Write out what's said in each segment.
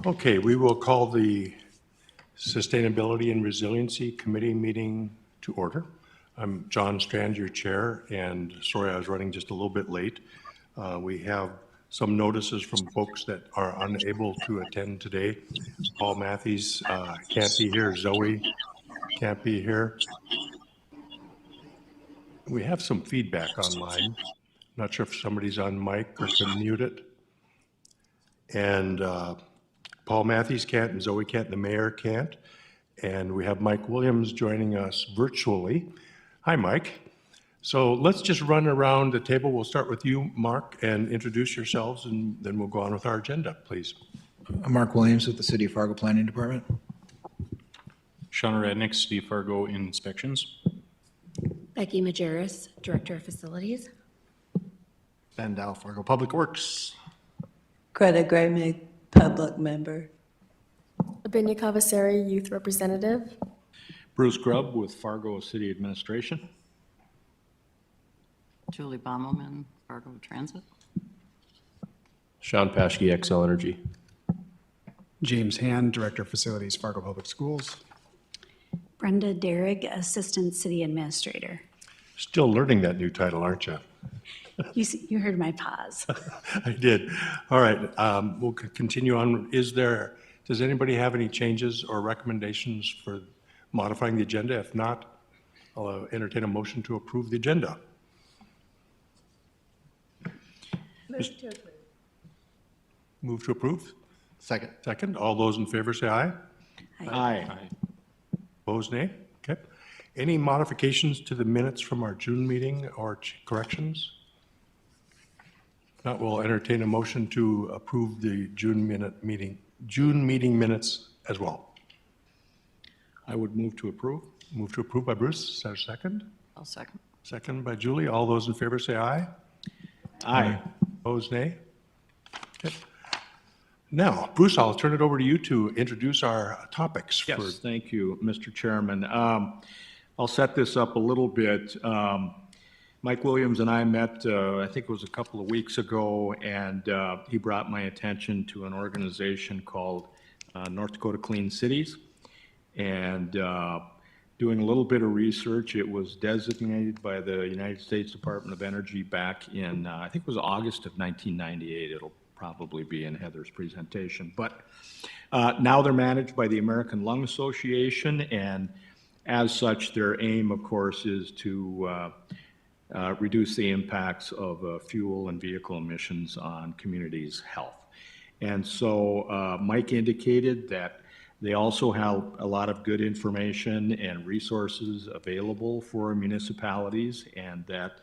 Okay, we will call the Sustainability and Resiliency Committee meeting to order. I'm John Strand, your chair, and sorry I was running just a little bit late. We have some notices from folks that are unable to attend today. Paul Matthews can't be here, Zoe can't be here. We have some feedback online. Not sure if somebody's on mic or can mute it. And Paul Matthews can't, and Zoe can't, and the mayor can't. And we have Mike Williams joining us virtually. Hi, Mike. So let's just run around the table. We'll start with you, Mark, and introduce yourselves, and then we'll go on with our agenda, please. I'm Mark Williams with the City of Fargo Planning Department. Shauna Radnick, City of Fargo Inspections. Becky Majerus, Director of Facilities. Ben Dow, Fargo Public Works. Greta Graymick, Public Member. Lavinia Cavassari, Youth Representative. Bruce Grubb with Fargo City Administration. Julie Bommelman, Fargo Transit. Sean Paschke, XL Energy. James Hand, Director of Facilities, Fargo Public Schools. Brenda Derrig, Assistant City Administrator. Still learning that new title, aren't you? You heard my pause. I did. All right, we'll continue on. Does anybody have any changes or recommendations for modifying the agenda? If not, I'll entertain a motion to approve the agenda. Move to approve. Move to approve? Second. Second. All those in favor say aye. Aye. Opposed, nay? Okay. Any modifications to the minutes from our June meeting or corrections? If not, we'll entertain a motion to approve the June meeting minutes as well. I would move to approve. Move to approve by Bruce. Is that a second? I'll second. Second by Julie. All those in favor say aye. Aye. Opposed, nay? Okay. Now, Bruce, I'll turn it over to you to introduce our topics. Yes, thank you, Mr. Chairman. I'll set this up a little bit. Mike Williams and I met, I think it was a couple of weeks ago, and he brought my attention to an organization called North Dakota Clean Cities. And doing a little bit of research, it was designated by the United States Department of Energy back in, I think it was August of 1998. It'll probably be in Heather's presentation. But now they're managed by the American Lung Association, and as such, their aim, of course, is to reduce the impacts of fuel and vehicle emissions on communities' health. And so Mike indicated that they also have a lot of good information and resources available for municipalities, and that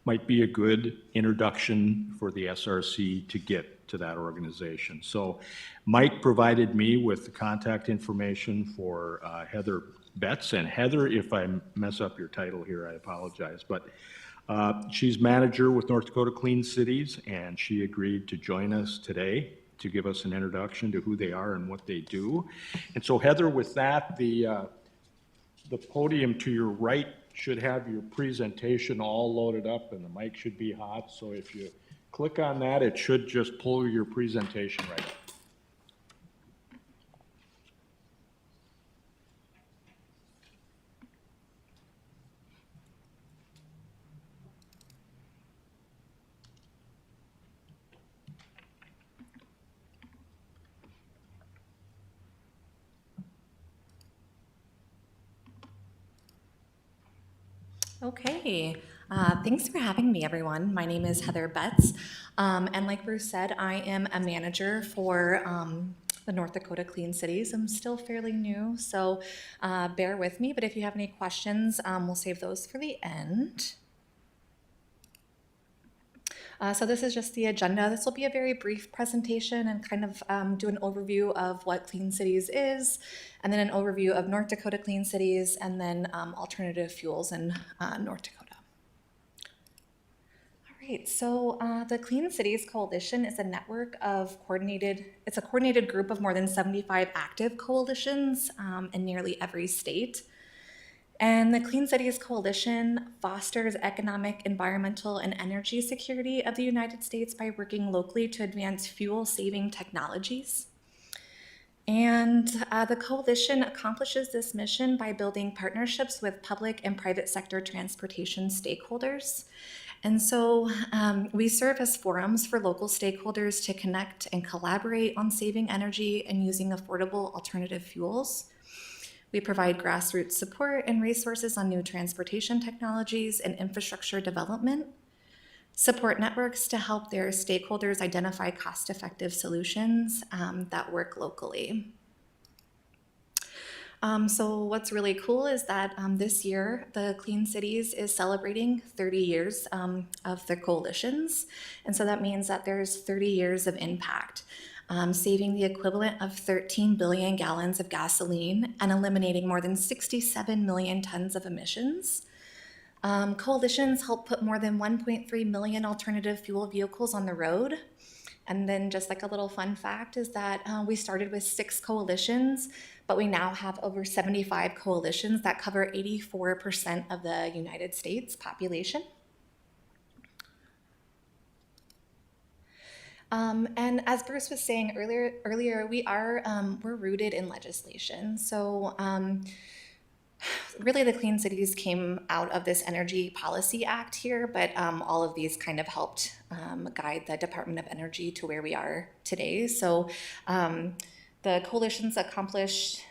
might be a good introduction for the SRC to get to that organization. So Mike provided me with the contact information for Heather Betts. And Heather, if I mess up your title here, I apologize. But she's manager with North Dakota Clean Cities, and she agreed to join us today to give us an introduction to who they are and what they do. And so Heather, with that, the podium to your right should have your presentation all loaded up, and the mic should be hot. So if you click on that, it should just pull your presentation right up. Okay, thanks for having me, everyone. My name is Heather Betts, and like Bruce said, I am a manager for the North Dakota Clean Cities. I'm still fairly new, so bear with me, but if you have any questions, we'll save those for the end. So this is just the agenda. This will be a very brief presentation and kind of do an overview of what Clean Cities is, and then an overview of North Dakota Clean Cities, and then alternative fuels in North Dakota. All right, so the Clean Cities Coalition is a network of it's a coordinated group of more than 75 active coalitions in nearly every state. And the Clean Cities Coalition fosters economic, environmental, and energy security of the United States by working locally to advance fuel-saving technologies. The coalition accomplishes this mission by building partnerships with public and private sector transportation stakeholders. And so we serve as forums for local stakeholders to connect and collaborate on saving energy and using affordable alternative fuels. We provide grassroots support and resources on new transportation technologies and infrastructure development, support networks to help their stakeholders identify cost-effective solutions that work locally. So what's really cool is that this year, the Clean Cities is celebrating 30 years of their coalitions. And so that means that there's 30 years of impact, saving the equivalent of 13 billion gallons of gasoline and eliminating more than 67 million tons of emissions. Coalitions help put more than 1.3 million alternative fuel vehicles on the road. And then just like a little fun fact is that we started with 6 coalitions, but we now have over 75 coalitions that cover 84% of the United States population. And as Bruce was saying earlier, we're rooted in legislation. So really the Clean Cities came out of this Energy Policy Act here, but all of these kind of helped guide the Department of Energy to where we are today. So the coalitions accomplished,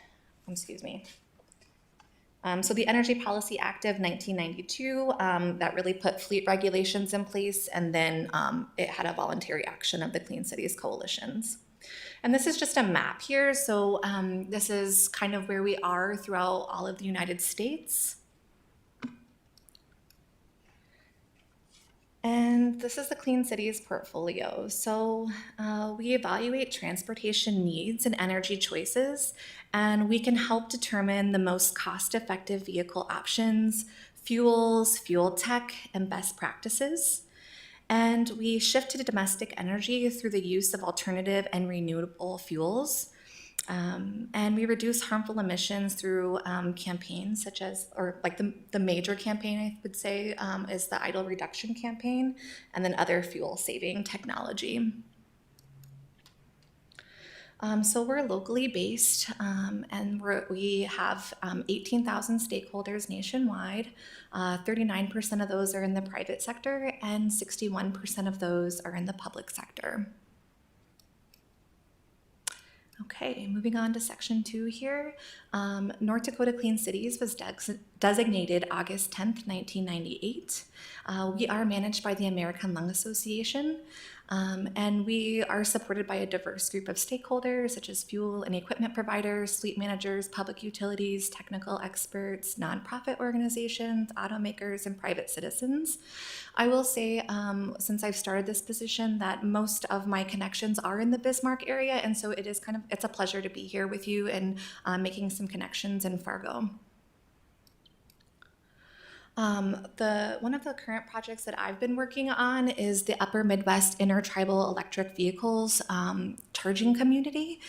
so the Energy Policy Act of 1992, that really put fleet regulations in place, and then it had a voluntary action of the Clean Cities coalitions. And this is just a map here. So this is kind of where we are throughout all of the United States. And this is the Clean Cities portfolio. So we evaluate transportation needs and energy choices, and we can help determine the most cost-effective vehicle options, fuels, fuel tech, and best practices. And we shift to domestic energy through the use of alternative and renewable fuels. And we reduce harmful emissions through campaigns such as, or like the major campaign I would say is the idle reduction campaign, and then other fuel saving technology. So we're locally based, and we have 18,000 stakeholders nationwide. 39% of those are in the private sector, and 61% of those are in the public sector. Okay, moving on to section 2 here. North Dakota Clean Cities was designated August 10th, 1998. We are managed by the American Lung Association, and we are supported by a diverse group of stakeholders such as fuel and equipment providers, fleet managers, public utilities, technical experts, nonprofit organizations, automakers, and private citizens. I will say, since I've started this position, that most of my connections are in the Bismarck area, and so it's a pleasure to be here with you and making some connections in Fargo. One of the current projects that I've been working on is the Upper Midwest Intertribal Electric Vehicles charging community.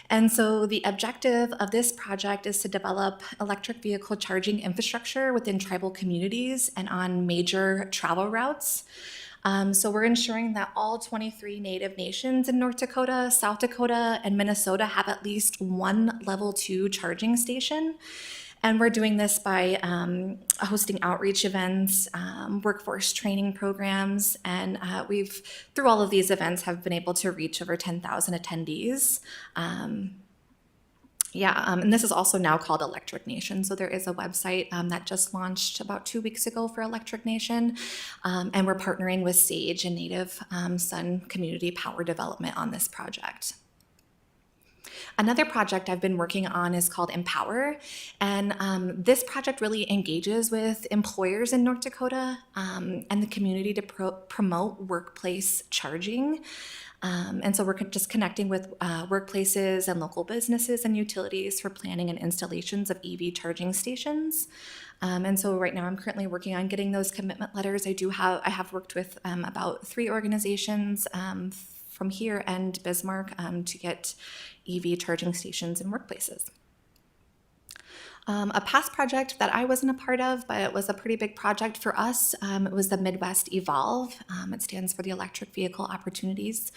And so the objective of this project is to develop electric vehicle charging infrastructure within tribal communities and on major travel routes. So we're ensuring that all 23 Native nations in North Dakota, South Dakota, and Minnesota have at least one level 2 charging station. And we're doing this by hosting outreach events, workforce training programs, and through all of these events, have been able to reach over 10,000 attendees. And this is also now called Electric Nation. So there is a website that just launched about 2 weeks ago for Electric Nation, and we're partnering with SAGE and Native Son Community Power Development on this project. Another project I've been working on is called Empower, and this project really engages with employers in North Dakota and the community to promote workplace charging. And so we're just connecting with workplaces and local businesses and utilities for planning and installations of EV charging stations. And so right now I'm currently working on getting those commitment letters. I have worked with about 3 organizations from here and Bismarck to get EV charging stations in workplaces. A past project that I wasn't a part of, but it was a pretty big project for us. It was the Midwest Evolve. It stands for the Electric Vehicle Opportunities.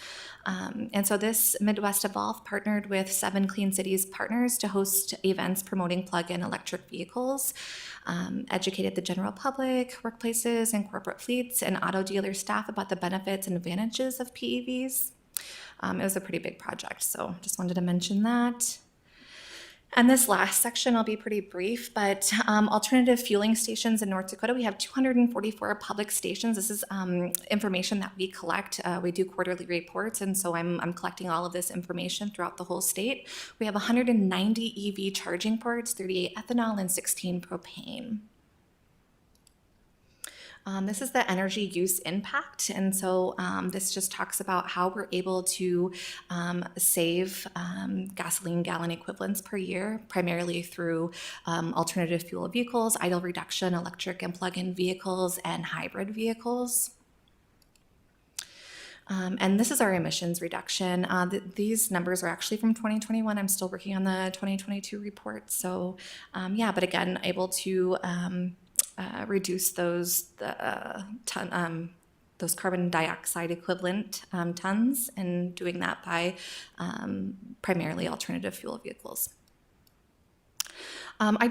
And so this Midwest Evolve partnered with 7 Clean Cities partners to host events promoting plug-in electric vehicles, educated the general public, workplaces, and corporate fleets, and auto dealer staff about the benefits and advantages of PEVs. It was a pretty big project, so just wanted to mention that. And this last section, I'll be pretty brief, but alternative fueling stations in North Dakota, we have 244 public stations. This is information that we collect. We do quarterly reports, and so I'm collecting all of this information throughout the whole state. We have 190 EV charging ports, 38 ethanol, and 16 propane. This is the energy use impact, and so this just talks about how we're able to save gasoline gallon equivalents per year, primarily through alternative fuel vehicles, idle reduction, electric and plug-in vehicles, and hybrid vehicles. And this is our emissions reduction. These numbers are actually from 2021. I'm still working on the 2022 report. So yeah, but again, able to reduce those carbon dioxide equivalent tons, and doing that by primarily alternative fuel vehicles. I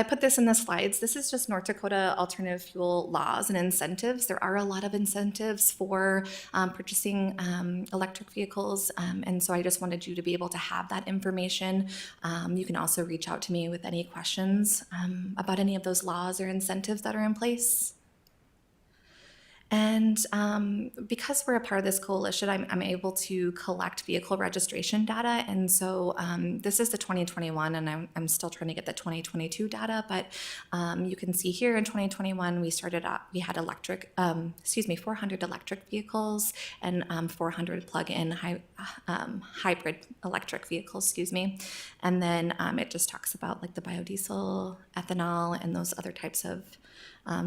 put this in the slides. This is just North Dakota alternative fuel laws and incentives. There are a lot of incentives for purchasing electric vehicles, and so I just wanted you to be able to have that information. You can also reach out to me with any questions about any of those laws or incentives that are in place. And because we're a part of this coalition, I'm able to collect vehicle registration data. And so this is the 2021, and I'm still trying to get the 2022 data. But you can see here in 2021, we had 400 electric vehicles and 400 plug-in hybrid electric vehicles, excuse me. And then it just talks about like the biodiesel, ethanol, and those other types of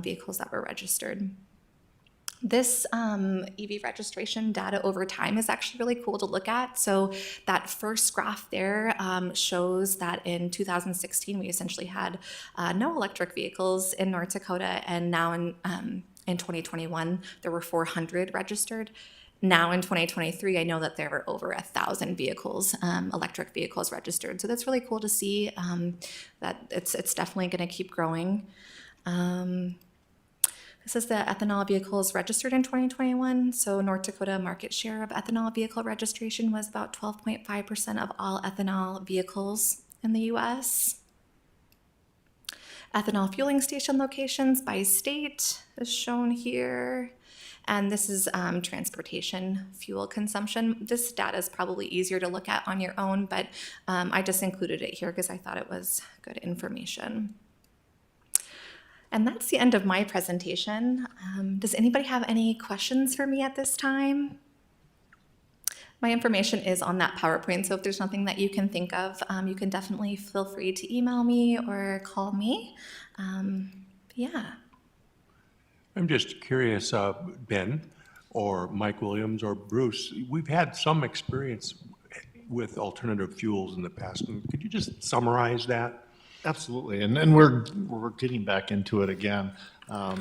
vehicles that were registered. This EV registration data over time is actually really cool to look at. So that first graph there shows that in 2016, we essentially had no electric vehicles in North Dakota, and now in 2021, there were 400 registered. Now in 2023, I know that there are over 1,000 vehicles, electric vehicles registered. So that's really cool to see that it's definitely going to keep growing. This is the ethanol vehicles registered in 2021. So North Dakota market share of ethanol vehicle registration was about 12.5% of all ethanol vehicles in the US. Ethanol fueling station locations by state is shown here. And this is transportation fuel consumption. This data is probably easier to look at on your own, but I just included it here because I thought it was good information. And that's the end of my presentation. Does anybody have any questions for me at this time? My information is on that PowerPoint, so if there's nothing that you can think of, you can definitely feel free to email me or call me. Yeah. I'm just curious, Ben, or Mike Williams, or Bruce, we've had some experience with alternative fuels in the past. Could you just summarize that? Absolutely, and we're getting back into it again.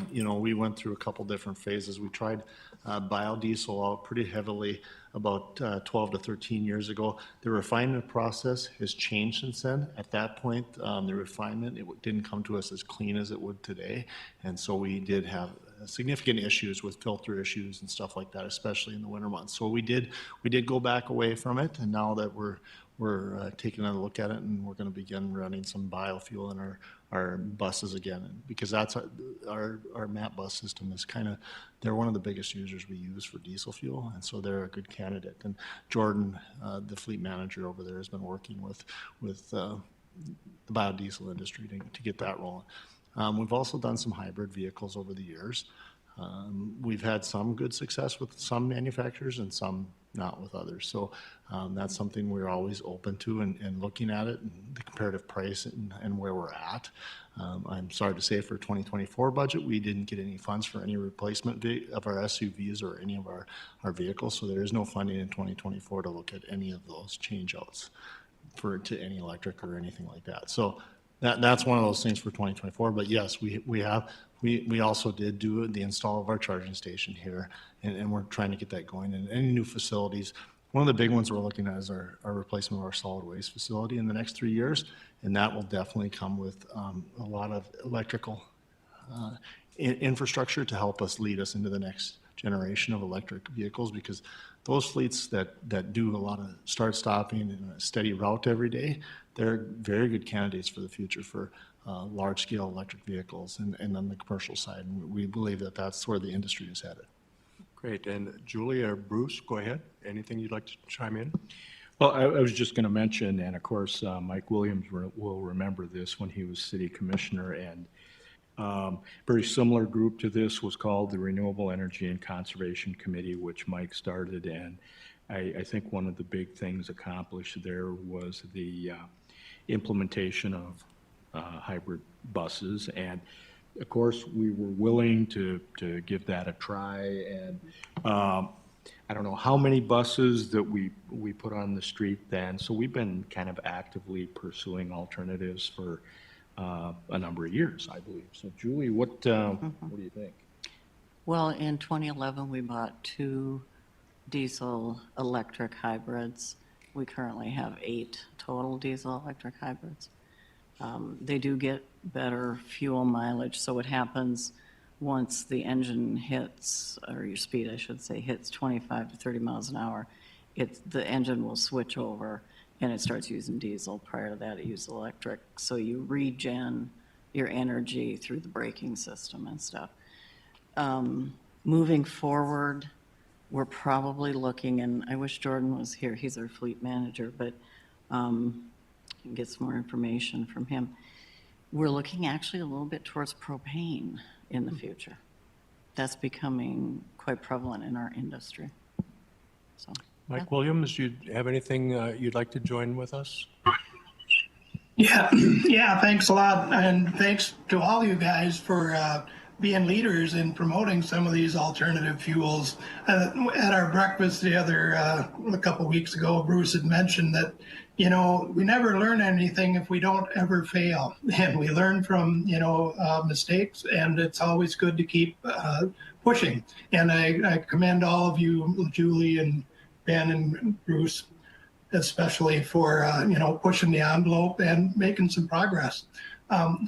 You know, we went through a couple different phases. We tried biodiesel out pretty heavily about 12 to 13 years ago. The refinement process has changed since then. At that point, the refinement, it didn't come to us as clean as it would today, and so we did have significant issues with filter issues and stuff like that, especially in the winter months. So we did go back away from it, and now that we're taking another look at it, and we're going to begin running some biofuel in our buses again, because that's our MAP bus system is they're one of the biggest users we use for diesel fuel, and so they're a good candidate. And Jordan, the fleet manager over there, has been working with the biodiesel industry to get that rolling. We've also done some hybrid vehicles over the years. We've had some good success with some manufacturers and some not with others. So that's something we're always open to and looking at it, and the comparative price and where we're at. I'm sorry to say for 2024 budget, we didn't get any funds for any replacement of our SUVs or any of our vehicles. So there is no funding in 2024 to look at any of those change outs to any electric or anything like that. So that's one of those things for 2024. But yes, we also did do the install of our charging station here, and we're trying to get that going. And any new facilities, one of the big ones we're looking at is our replacement of our solid waste facility in the next 3 years, and that will definitely come with a lot of electrical infrastructure to help us lead us into the next generation of electric vehicles, because those fleets that do a lot of start stopping and a steady route every day, they're very good candidates for the future for large scale electric vehicles and on the commercial side. And we believe that that's where the industry is headed. Great. And Julie or Bruce, go ahead. Anything you'd like to chime in? Well, I was just going to mention, and of course, Mike Williams will remember this when he was city commissioner, and very similar group to this was called the Renewable Energy and Conservation Committee, which Mike started, and I think one of the big things accomplished there was the implementation of hybrid buses, and of course, we were willing to give that a try, and I don't know how many buses that we put on the street then, so we've been kind of actively pursuing alternatives for a number of years, I believe. So Julie, what do you think? Well, in 2011, we bought 2 diesel electric hybrids. We currently have 8 total diesel electric hybrids. They do get better fuel mileage, so what happens once the engine hits, or your speed, I should say, hits 25 to 30 miles an hour, the engine will switch over and it starts using diesel. Prior to that, it used electric. So you regen your energy through the braking system and stuff. Moving forward, we're probably looking, and I wish Jordan was here, he's our fleet manager, but can get some more information from him. We're looking actually a little bit towards propane in the future. That's becoming quite prevalent in our industry. So, Mike Williams, you have anything you'd like to join with us? Yeah, yeah, thanks a lot. And thanks to all you guys for being leaders in promoting some of these alternative fuels. At our breakfast a couple weeks ago, Bruce had mentioned that, you know, we never learn anything if we don't ever fail. And we learn from, mistakes, and it's always good to keep pushing. And I commend all of you, Julie and Ben and Bruce, especially for, pushing the envelope and making some progress.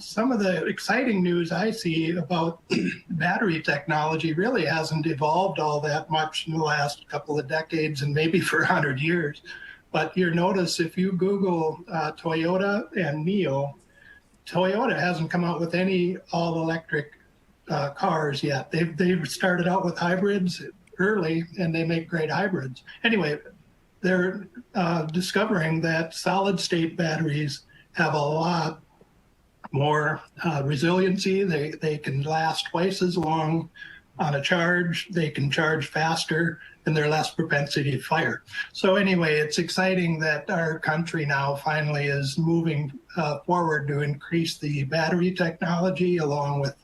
Some of the exciting news I see about battery technology really hasn't evolved all that much in the last couple of decades, and maybe for 100 years. But you notice if you Google Toyota and NIO, Toyota hasn't come out with any all-electric cars yet. They've started out with hybrids early, and they make great hybrids. Anyway, they're discovering that solid-state batteries have a lot more resiliency. They can last twice as long on a charge. They can charge faster, and they're less propensity to fire. So anyway, it's exciting that our country now finally is moving forward to increase the battery technology along with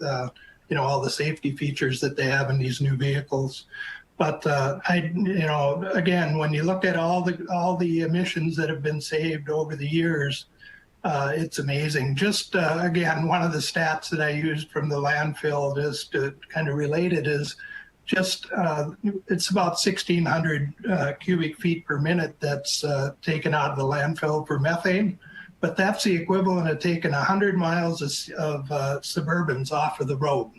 all the safety features that they have in these new vehicles. But again, when you look at all the emissions that have been saved over the years, it's amazing. Just again, one of the stats that I used from the landfill just to kind of relate it is just it's about 1,600 cubic feet per minute that's taken out of the landfill for methane. But that's the equivalent of taking 100 miles of Suburbans off of the road.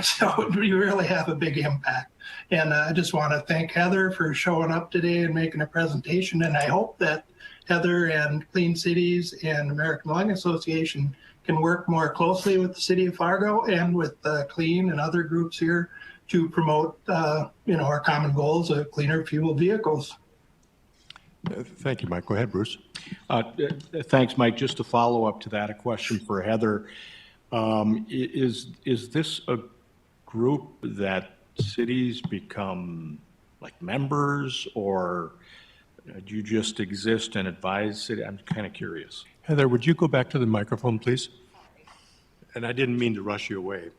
So you really have a big impact. And I just want to thank Heather for showing up today and making a presentation. And I hope that Heather and Clean Cities and American Lung Association can work more closely with the city of Fargo and with Clean and other groups here to promote, our common goals of cleaner fuel vehicles. Thank you, Mike. Go ahead, Bruce. Thanks, Mike. Just to follow up to that, a question for Heather. Is this a group that cities become like members, or do you just exist and advise city? I'm kind of curious. Heather, would you go back to the microphone, please? And I didn't mean to rush you away.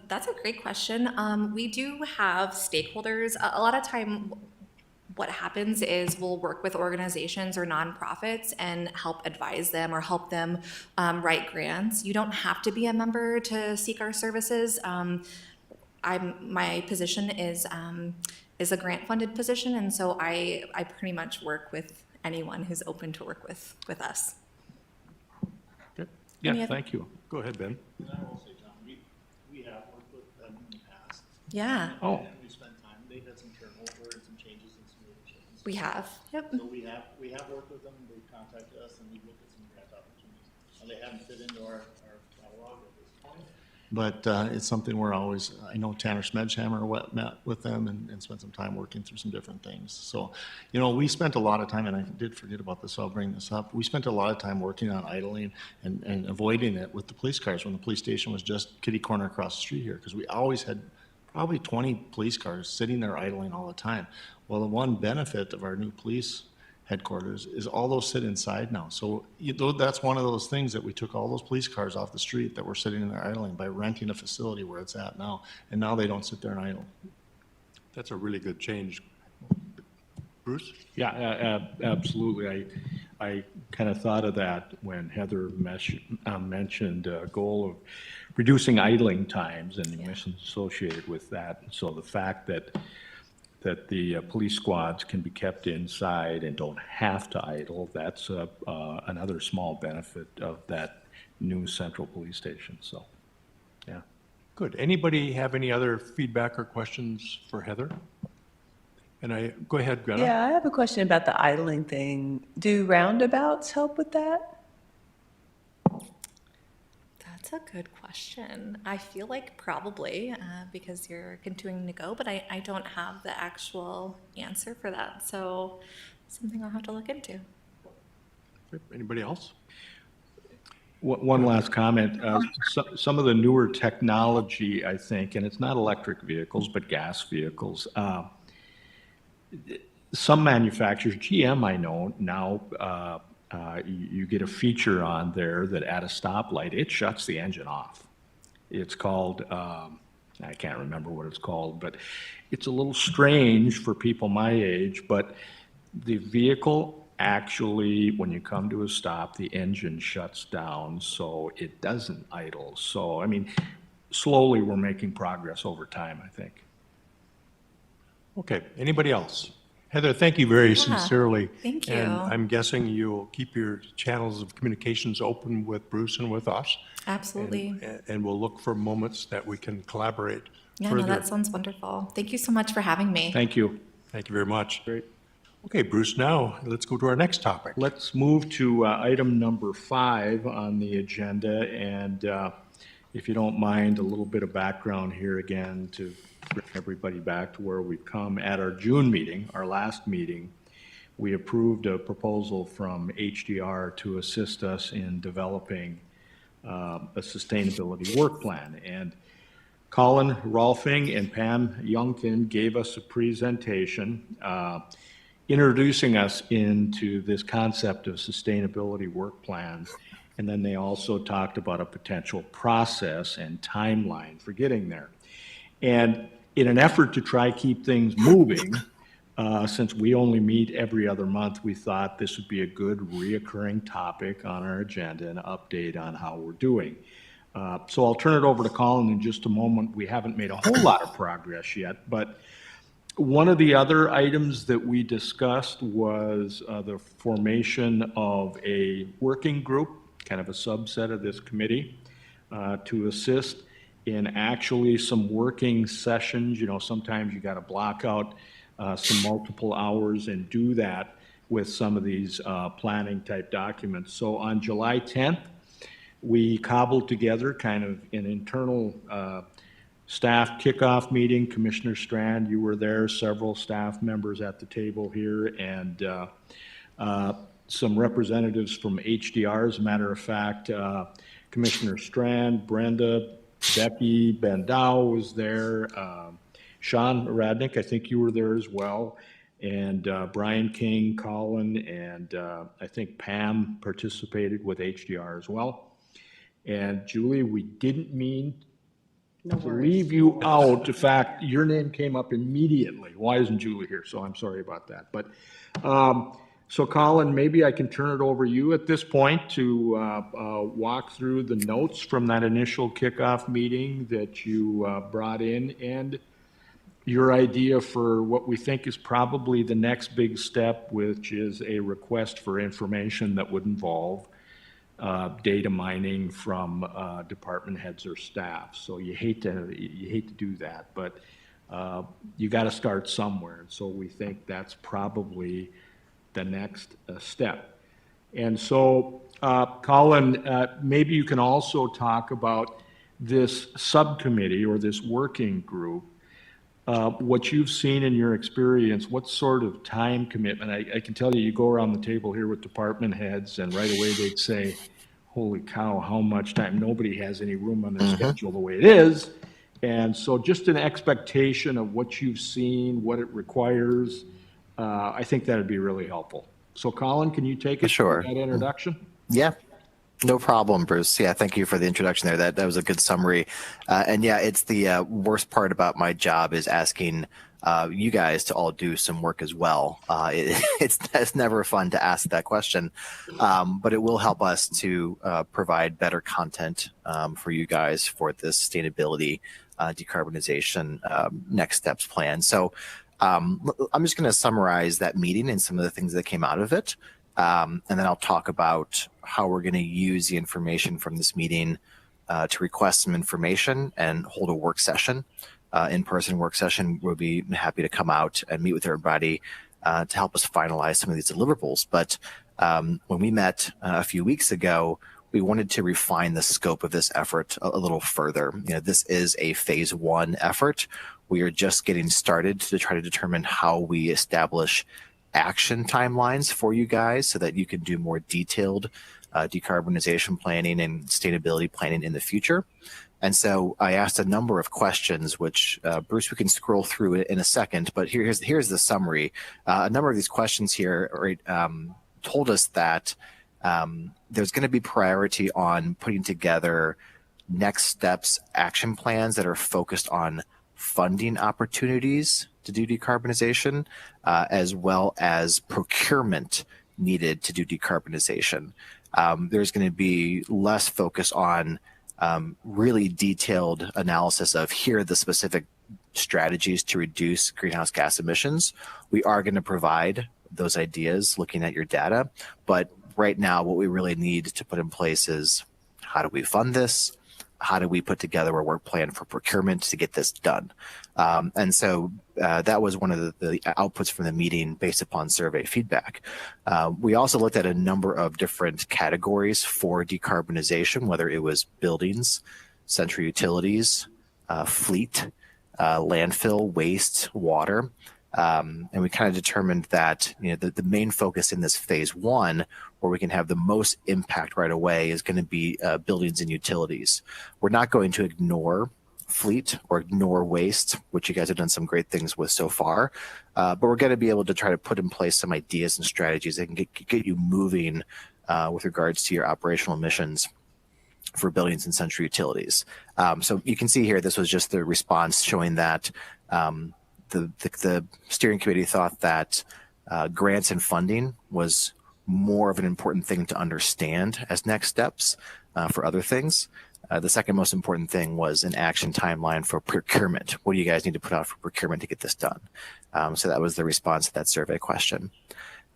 That's a great question. We do have stakeholders. A lot of time, what happens is we'll work with organizations or nonprofits and help advise them or help them write grants. You don't have to be a member to seek our services. My position is a grant-funded position, and so I pretty much work with anyone who's open to work with us. Okay. Any Yeah, other- thank you. Go ahead, Ben. And I will say, John, we have worked with them in the past. Yeah, Oh. And we spent time, they've had some turnover and some changes in some leadership. and we stuff. have. Yep. So we have worked with them, they've contacted us, and we've looked at some grant opportunities. Now, they haven't fit into our catalog at this point. But it's something we're always, I know Tanner Smedjhammer met with them and spent some time working through some different things. So, we spent a lot of time, and I did forget about this, so I'll bring this up. We spent a lot of time working on idling and avoiding it with the police cars when the police station was just kitty corner across the street here, because we always had probably 20 police cars sitting there idling all the time. Well, the one benefit of our new police headquarters is all those sit inside now. So that's one of those things that we took all those police cars off the street that were sitting in there idling by renting a facility where it's at now. And now they don't sit there and idle. That's a really good change. Bruce? Yeah, absolutely. I kind of thought of that when Heather mentioned a goal of reducing idling times and the emissions associated with that. So the fact that the police squads can be kept inside and don't have to idle, that's another small benefit of that new central police station. So, yeah. Good. Anybody have any other feedback or questions for Heather? Go ahead, Greta. Yeah, I have a question about the idling thing. Do roundabouts help with that? That's a good question. I feel like probably because you're continuing to go, but I don't have the actual answer for that. So something I'll have to look into. Anybody else? One last comment. Some of the newer technology, I think, and it's not electric vehicles, but gas vehicles. Some manufacturers, GM I know now, you get a feature on there that at a stoplight, it shuts the engine off. It's called, I can't remember what it's called, but it's a little strange for people my age, but the vehicle actually, when you come to a stop, the engine shuts down so it doesn't idle. So, I mean, slowly we're making progress over time, I think. Okay, anybody else? Heather, thank you very sincerely. Thank you. And I'm guessing you'll keep your channels of communications open with Bruce and with us. Absolutely. And we'll look for moments that we can collaborate Yeah, further. no, that sounds wonderful. Thank you so much for having me. Thank you. Thank you very much. Great. Okay, Bruce, now let's go to our next topic. Let's move to item number 5 on the agenda. And if you don't mind, a little bit of background here again to bring everybody back to where we've come. At our June meeting, our last meeting, we approved a proposal from HDR to assist us in developing a sustainability work plan. And Colin Rolfing and Pam Youngkin gave us a presentation introducing us into this concept of sustainability work plans. And then they also talked about a potential process and timeline for getting there. And in an effort to try keep things moving, since we only meet every other month, we thought this would be a good reoccurring topic on our agenda, an update on how we're doing. So I'll turn it over to Colin in just a moment. We haven't made a whole lot of progress yet, but one of the other items that we discussed was the formation of a working group, kind of a subset of this committee, to assist in actually some working sessions. Sometimes you got to block out some multiple hours and do that with some of these planning type documents. So on July 10th, we cobbled together kind of an internal staff kickoff meeting. Commissioner Strand, you were there, several staff members at the table here, and some representatives from HDR. As a matter of fact, Commissioner Strand, Brenda, Becky Bendow was there, Sean Radnick, I think you were there as well, and Brian King, Colin, and I think Pam participated with HDR as well. And Julie, we didn't mean to leave you out. In fact, your name came up immediately. Why isn't Julie here? So I'm sorry about that. But, so Colin, maybe I can turn it over to you at this point to walk through the notes from that initial kickoff meeting that you brought in, and your idea for what we think is probably the next big step, which is a request for information that would involve data mining from department heads or staff. So you hate to do that, but you got to start somewhere. So we think that's probably the next step. And so, Colin, maybe you can also talk about this subcommittee or this working group. What you've seen in your experience, what sort of time commitment? I can tell you, you go around the table here with department heads, and right away they'd say, holy cow, how much time? Nobody has any room on their schedule the way it is. And so just an expectation of what you've seen, what it requires, I think that'd be really helpful. So Colin, can you take it? Sure. That introduction? Yeah. No problem, Bruce. Yeah, thank you for the introduction there. That was a good summary. And yeah, it's the worst part about my job is asking you guys to all do some work as well. It's never fun to ask that question, but it will help us to provide better content for you guys for this sustainability decarbonization next steps plan. So I'm just going to summarize that meeting and some of the things that came out of it. And then I'll talk about how we're going to use the information from this meeting to request some information and hold a work session, in-person work session. We'll be happy to come out and meet with everybody to help us finalize some of these deliverables. But when we met a few weeks ago, we wanted to refine the scope of this effort a little further. You know, this is a phase 1 effort. We are just getting started to try to determine how we establish action timelines for you guys so that you can do more detailed decarbonization planning and sustainability planning in the future. And so I asked a number of questions, which Bruce, we can scroll through it in a second, but here's the summary. A number of these questions here told us that there's going to be priority on putting together next steps action plans that are focused on funding opportunities to do decarbonization, as well as procurement needed to do decarbonization. There's going to be less focus on really detailed analysis of here are the specific strategies to reduce greenhouse gas emissions. We are going to provide those ideas looking at your data, but right now what we really need to put in place is how do we fund this? How do we put together a work plan for procurement to get this done? And so that was one of the outputs from the meeting based upon survey feedback. We also looked at a number of different categories for decarbonization, whether it was buildings, central utilities, fleet, landfill, waste, water. And we kind of determined that the main focus in this phase 1, where we can have the most impact right away, is going to be buildings and utilities. We're not going to ignore fleet or ignore waste, which you guys have done some great things with so far, but we're going to be able to try to put in place some ideas and strategies that can get you moving with regards to your operational emissions for buildings and central utilities. So you can see here, this was just the response showing that the steering committee thought that grants and funding was more of an important thing to understand as next steps for other things. The second most important thing was an action timeline for procurement. What do you guys need to put out for procurement to get this done? So that was the response to that survey question.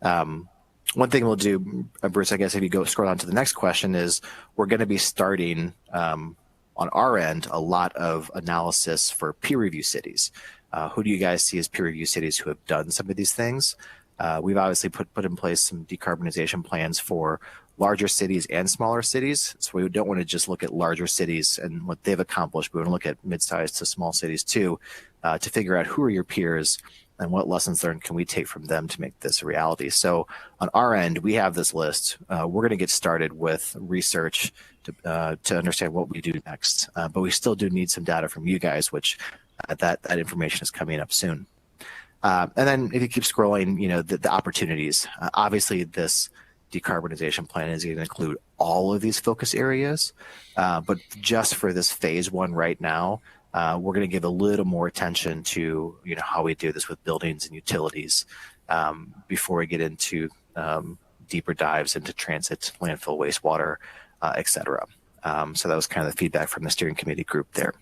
One thing we'll do, Bruce, I guess if you scroll on to the next question, is we're going to be starting on our end a lot of analysis for peer review cities. Who do you guys see as peer review cities who have done some of these things? We've obviously put in place some decarbonization plans for larger cities and smaller cities. So we don't want to just look at larger cities and what they've accomplished. We want to look at mid-sized to small cities too, to figure out who are your peers and what lessons learned can we take from them to make this a reality. So on our end, we have this list. We're going to get started with research to understand what we do next. But we still do need some data from you guys, which that information is coming up soon. And then if you keep scrolling, the opportunities. Obviously, this decarbonization plan is going to include all of these focus areas. But just for this phase one right now, we're going to give a little more attention to, how we do this with buildings and utilities before we get into deeper dives into transit, landfill, wastewater, et cetera. So that was kind of the feedback from the steering committee group there.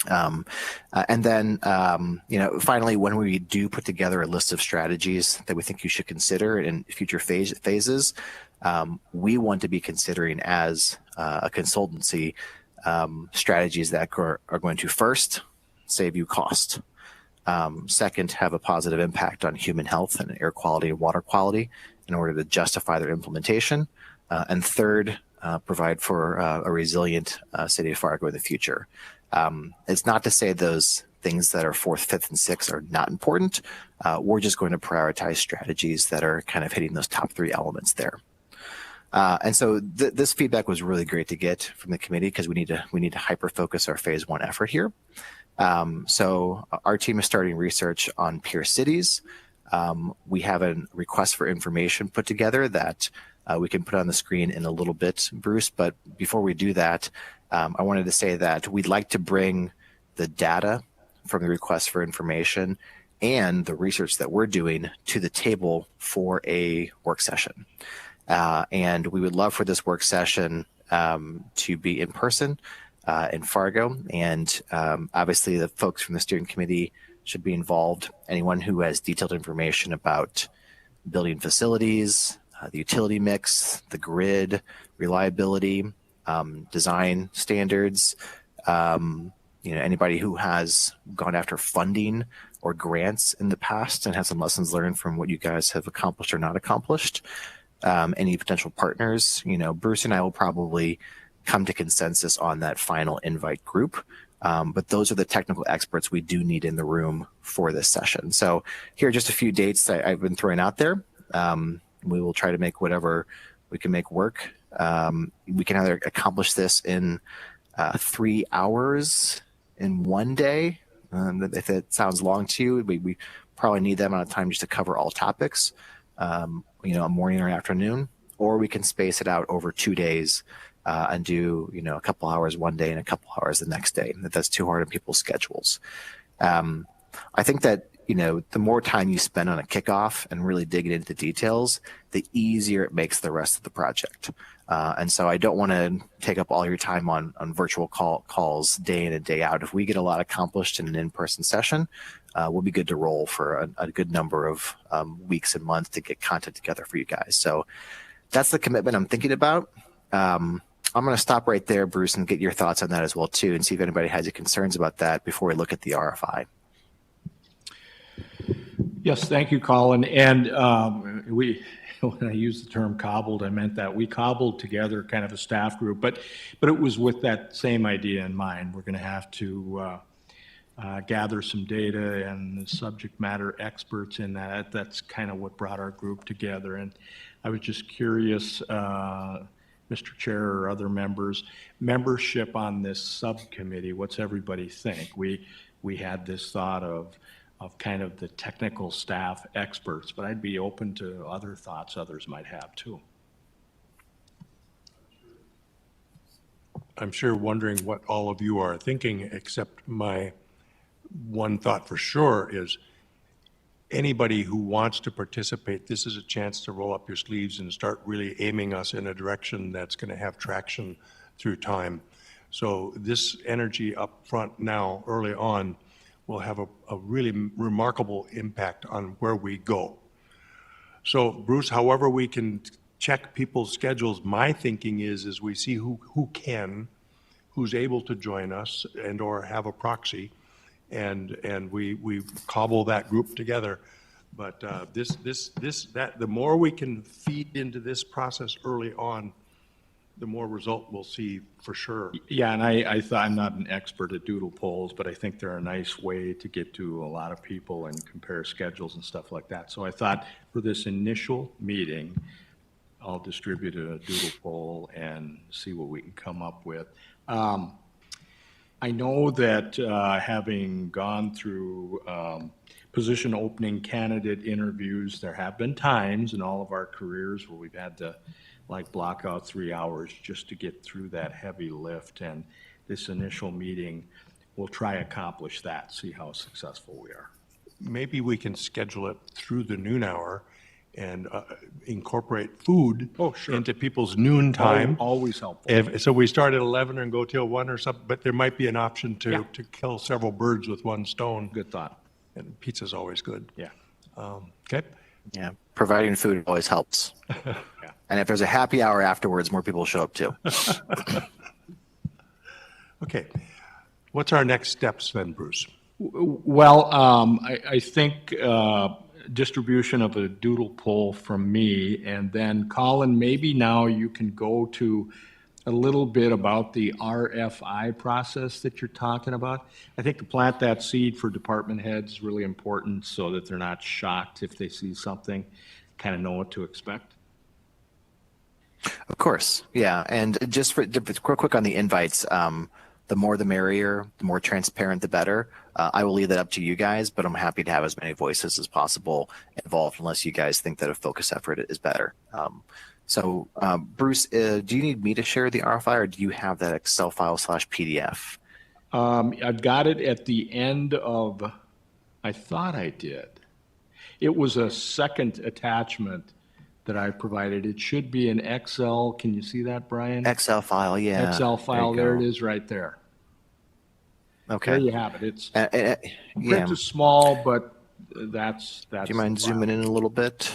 And then, finally, when we do put together a list of strategies that we think you should consider in future phases, we want to be considering as a consultancy strategies that are going to first save you cost. Second, have a positive impact on human health and air quality and water quality in order to justify their implementation. And third, provide for a resilient city of Fargo in the future. It's not to say those things that are fourth, fifth, and sixth are not important. We're just going to prioritize strategies that are kind of hitting those top three elements there. And so this feedback was really great to get from the committee because we need to hyper focus our phase one effort here. So our team is starting research on peer cities. We have a request for information put together that we can put on the screen in a little bit, Bruce. But before we do that, I wanted to say that we'd like to bring the data from the request for information and the research that we're doing to the table for a work session. And we would love for this work session to be in person in Fargo. And obviously the folks from the steering committee should be involved. Anyone who has detailed information about building facilities, the utility mix, the grid, reliability, design standards, anybody who has gone after funding or grants in the past and has some lessons learned from what you guys have accomplished or not accomplished. Any potential partners, Bruce and I will probably come to consensus on that final invite group. But those are the technical experts we do need in the room for this session. So here are just a few dates that I've been throwing out there. We will try to make whatever we can make work. We can either accomplish this in 3 hours in one day. If it sounds long to you, we probably need that amount of time just to cover all topics, a morning or afternoon, or we can space it out over 2 days and do, a couple hours one day and a couple hours the next day, if that's too hard on people's schedules. I think that, the more time you spend on a kickoff and really digging into the details, the easier it makes the rest of the project. And so I don't want to take up all your time on virtual calls day in and day out. If we get a lot accomplished in an in-person session, we'll be good to roll for a good number of weeks and months to get content together for you guys. So that's the commitment I'm thinking about. I'm going to stop right there, Bruce, and get your thoughts on that as well, too, and see if anybody has any concerns about that before we look at the RFI. Yes, thank you, Colin. And when I used the term cobbled, I meant that we cobbled together kind of a staff group, but it was with that same idea in mind. We're going to have to gather some data and subject matter experts in that. That's kind of what brought our group together. And I was just curious, Mr. Chair or other members, membership on this subcommittee, what's everybody think? We had this thought of kind of the technical staff experts, but I'd be open to other thoughts others might have too. I'm sure wondering what all of you are thinking, except my one thought for sure is anybody who wants to participate, this is a chance to roll up your sleeves and start really aiming us in a direction that's going to have traction through time. So this energy up front now, early on, will have a really remarkable impact on where we go. So Bruce, however we can check people's schedules, my thinking is we see who's able to join us and or have a proxy, and we cobble that group together. But the more we can feed into this process early on, the more result we'll see for sure. Yeah, and I thought, I'm not an expert at doodle polls, but I think they're a nice way to get to a lot of people and compare schedules and stuff like that. So I thought for this initial meeting, I'll distribute a doodle poll and see what we can come up with. I know that having gone through position opening candidate interviews, there have been times in all of our careers where we've had to like block out 3 hours just to get through that heavy lift. And this initial meeting will try to accomplish that, see how successful we are. Maybe we can schedule it through the noon hour and incorporate food into people's noon time. Always helpful. So we start at 11 and go till 1 or something, but there might be an option to, Yeah. to kill several birds with one stone. Good thought. And pizza's always good. Yeah. Okay. Yeah, providing food always helps. And if there's a happy hour afterwards, more people show up too. Okay. What's our next steps then, Bruce? Well, I think distribution of a doodle poll from me, and then Colin, maybe now you can go to a little bit about the RFI process that you're talking about. I think to plant that seed for department heads is really important so that they're not shocked if they see something, kind of know what to expect. Of course, yeah. And just for real quick on the invites, the more the merrier, the more transparent the better. I will leave that up to you guys, but I'm happy to have as many voices as possible involved unless you guys think that a focus effort is better. So Bruce, do you need me to share the RFI or do you have that Excel file /PDF? I've got it at the end of, I thought I did. It was a second attachment that I provided. It should be an Excel. Can you see that, Brian? Excel file, yeah. Excel file, There you there go. it is right there. Okay. There you have it. It's yeah. print is small, but that's. Do you mind the file. zooming in a little bit?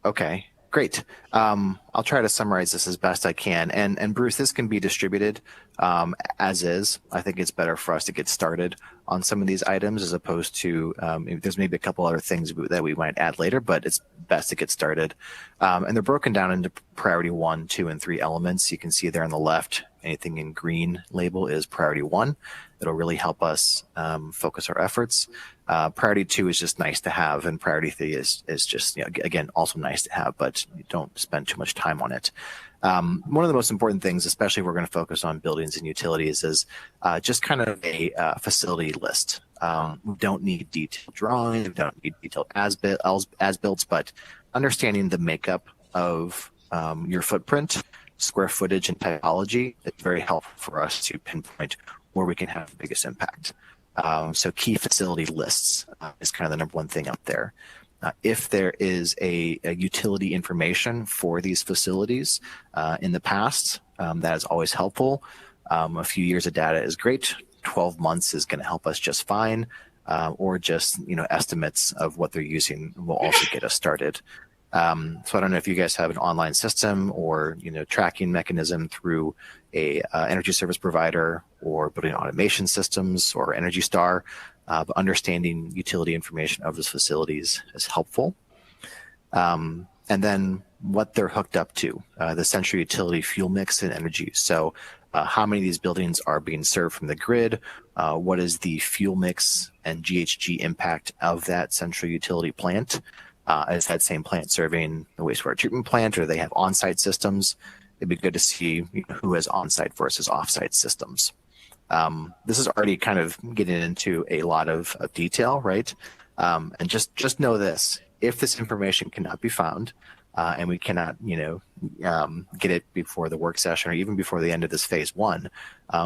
Okay, great. I'll try to summarize this as best I can. And Bruce, this can be distributed as is. I think it's better for us to get started on some of these items as opposed to, there's maybe a couple other things that we might add later, but it's best to get started. And they're broken down into priority 1, 2, and 3 elements. You can see there on the left, anything in green label is priority 1. It'll really help us focus our efforts. Priority 2 is just nice to have, and priority 3 is just, again, also nice to have, but you don't spend too much time on it. One of the most important things, especially if we're going to focus on buildings and utilities, is just kind of a facility list. We don't need detailed drawings, we don't need detailed as-builts, but understanding the makeup of your footprint, square footage, and typology is very helpful for us to pinpoint where we can have the biggest impact. So key facility lists is kind of the number one thing up there. If there is a utility information for these facilities in the past, that is always helpful. A few years of data is great. 12 months is going to help us just fine, or just estimates of what they're using will also get us started. So I don't know if you guys have an online system or tracking mechanism through a energy service provider or building automation systems or Energy Star. But understanding utility information of those facilities is helpful. And then what they're hooked up to, the central utility fuel mix and energy. So how many of these buildings are being served from the grid? What is the fuel mix and GHG impact of that central utility plant? Is that same plant serving the wastewater treatment plant, or do they have on-site systems? It'd be good to see who has on-site versus off-site systems. This is already kind of getting into a lot of detail, right? And just know this: if this information cannot be found, and we cannot, get it before the work session or even before the end of this phase 1,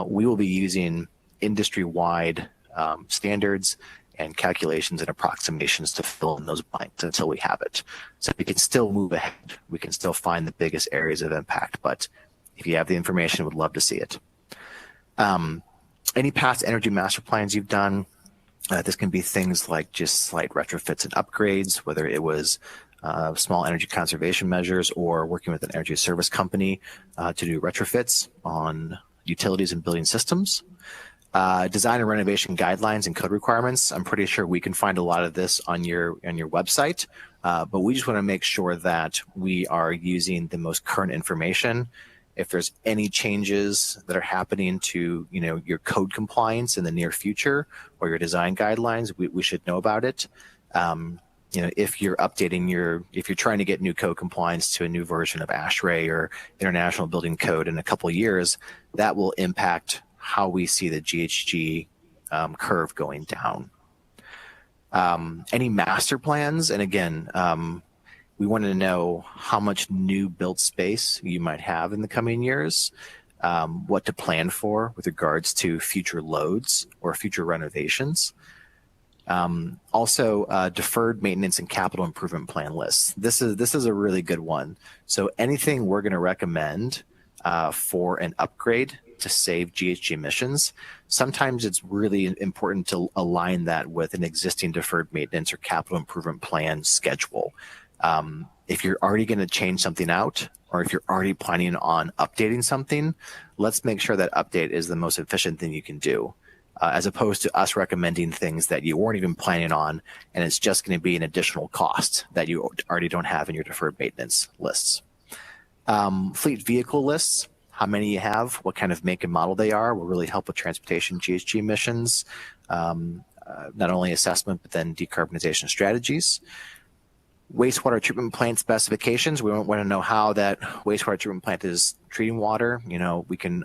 we will be using industry-wide standards and calculations and approximations to fill in those blanks until we have it. So we can still move ahead. We can still find the biggest areas of impact, but if you have the information, we'd love to see it. Any past energy master plans you've done, this can be things like just slight retrofits and upgrades, whether it was small energy conservation measures or working with an energy service company to do retrofits on utilities and building systems. Design and renovation guidelines and code requirements. I'm pretty sure we can find a lot of this on your website, but we just want to make sure that we are using the most current information. If there's any changes that are happening to your code compliance in the near future or your design guidelines, we should know about it. If you're updating if you're trying to get new code compliance to a new version of ASHRAE or International Building Code in a couple of years, that will impact how we see the GHG curve going down. Any master plans, and again, We want to know how much new built space you might have in the coming years, what to plan for with regards to future loads or future renovations. Also, deferred maintenance and capital improvement plan lists. This is a really good one. So anything we're going to recommend for an upgrade to save GHG emissions, sometimes it's really important to align that with an existing deferred maintenance or capital improvement plan schedule. If you're already going to change something out, or if you're already planning on updating something, let's make sure that update is the most efficient thing you can do, as opposed to us recommending things that you weren't even planning on, and it's just going to be an additional cost that you already don't have in your deferred maintenance lists. Fleet vehicle lists, how many you have, what kind of make and model they are, will really help with transportation GHG emissions, not only assessment, but then decarbonization strategies. Wastewater treatment plant specifications. We want to know how that wastewater treatment plant is treating water. You know, we can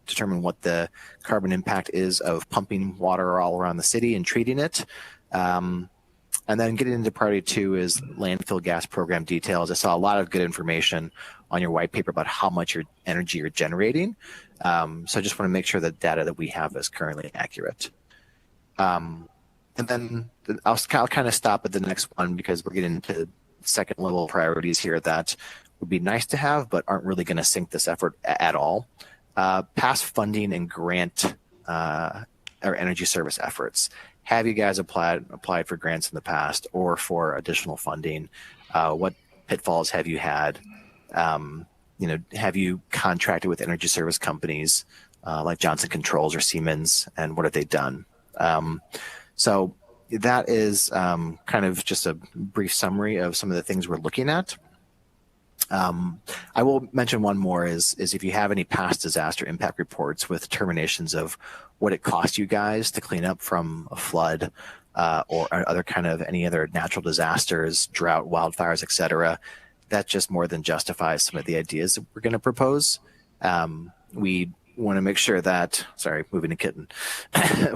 determine what the carbon impact is of pumping water all around the city and treating it. And then getting into priority 2 is landfill gas program details. I saw a lot of good information on your white paper about how much your energy you're generating. So I just want to make sure that data that we have is currently accurate. And then I'll kind of stop at the next one because we're getting into second level priorities here that would be nice to have, but aren't really going to sink this effort at all. Past funding and grant or energy service efforts. Have you guys applied for grants in the past or for additional funding? What pitfalls have you had? Have you contracted with energy service companies like Johnson Controls or Siemens, and what have they done? So that is kind of just a brief summary of some of the things we're looking at. I will mention one more is if you have any past disaster impact reports with determinations of what it cost you guys to clean up from a flood or other kind of any other natural disasters, drought, wildfires, etc., that just more than justifies some of the ideas that we're going to propose. We want to make sure that, sorry, moving a kitten.